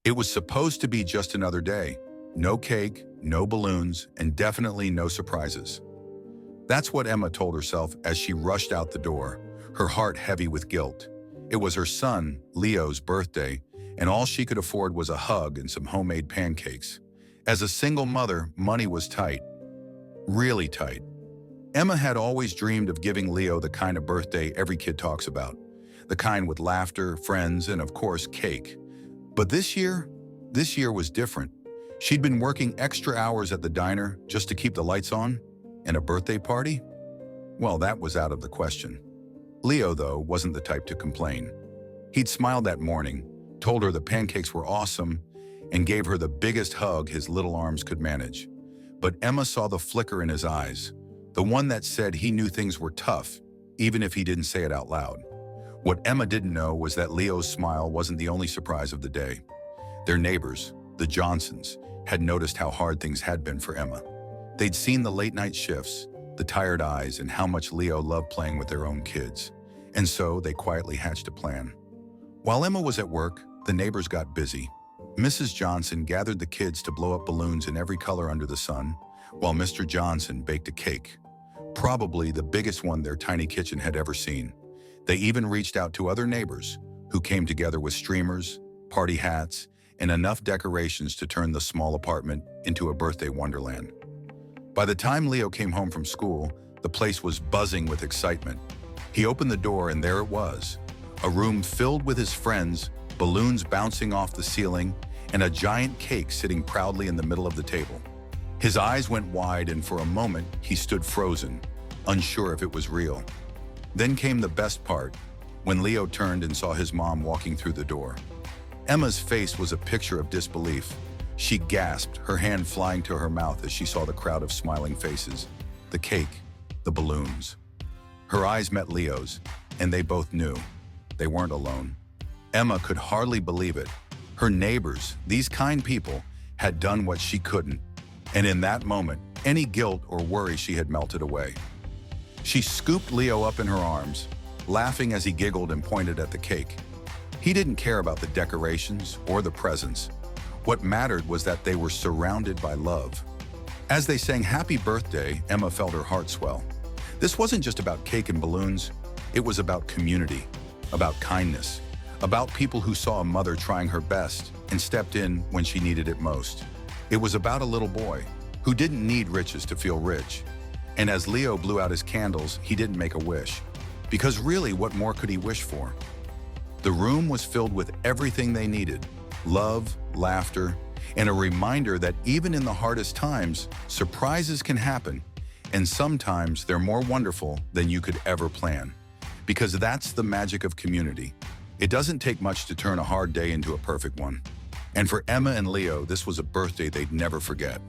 It was supposed to be just another day. No cake, no balloons, and definitely no surprises. That's what Emma told herself as she rushed out the door, her heart heavy with guilt. It was her son, Leo's birthday, and all she could afford was a hug and some homemade pancakes. As a single mother, money was tight, really tight. Emma had always dreamed of giving Leo the kind of birthday every kid talks about, the kind with laughter, friends, and of course, cake. But this year was different. She'd been working extra hours at the diner just to keep the lights on, and a birthday party? Well, that was out of the question. Leo, though, wasn't the type to complain. He'd smiled that morning, told her the pancakes were awesome, and gave her the biggest hug his little arms could manage. But Emma saw the flicker in his eyes, the one that said he knew things were tough, even if he didn't say it out loud. What Emma didn't know was that Leo's smile wasn't the only surprise of the day. Their neighbors, the Johnsons, had noticed how hard things had been for Emma. They'd seen the late-night shifts, the tired eyes, and how much Leo loved playing with their own kids. And so they quietly hatched a plan. While Emma was at work, the neighbors got busy. Mrs. Johnson gathered the kids to blow up balloons in every color under the sun, while Mr. Johnson baked a cake, probably the biggest one their tiny kitchen had ever seen. They even reached out to other neighbors, who came together with streamers, party hats, and enough decorations to turn the small apartment into a birthday wonderland. By the time Leo came home from school, the place was buzzing with excitement. He opened the door and there it was, a room filled with his friends, balloons bouncing off the ceiling, and a giant cake sitting proudly in the middle of the table. His eyes went wide and for a moment he stood frozen, unsure if it was real. Then came the best part, when Leo turned and saw his mom walking through the door. Emma's face was a picture of disbelief. She gasped, her hand flying to her mouth as she saw the crowd of smiling faces, the cake, the balloons. Her eyes met Leo's, and they both knew they weren't alone. Emma could hardly believe it. Her neighbors, these kind people, had done what she couldn't. And in that moment, any guilt or worry she had melted away. She scooped Leo up in her arms, laughing as he giggled and pointed at the cake. He didn't care about the decorations or the presents. What mattered was that they were surrounded by love. As they sang happy birthday, Emma felt her heart swell. This wasn't just about cake and balloons. It was about community, about kindness, about people who saw a mother trying her best and stepped in when she needed it most. It was about a little boy who didn't need riches to feel rich. And as Leo blew out his candles, he didn't make a wish. Because really, what more could he wish for? The room was filled with everything they needed: love, laughter, and a reminder that even in the hardest times, surprises can happen, and sometimes they're more wonderful than you could ever plan. Because that's the magic of community. It doesn't take much to turn a hard day into a perfect one. And for Emma and Leo, this was a birthday they'd never forget.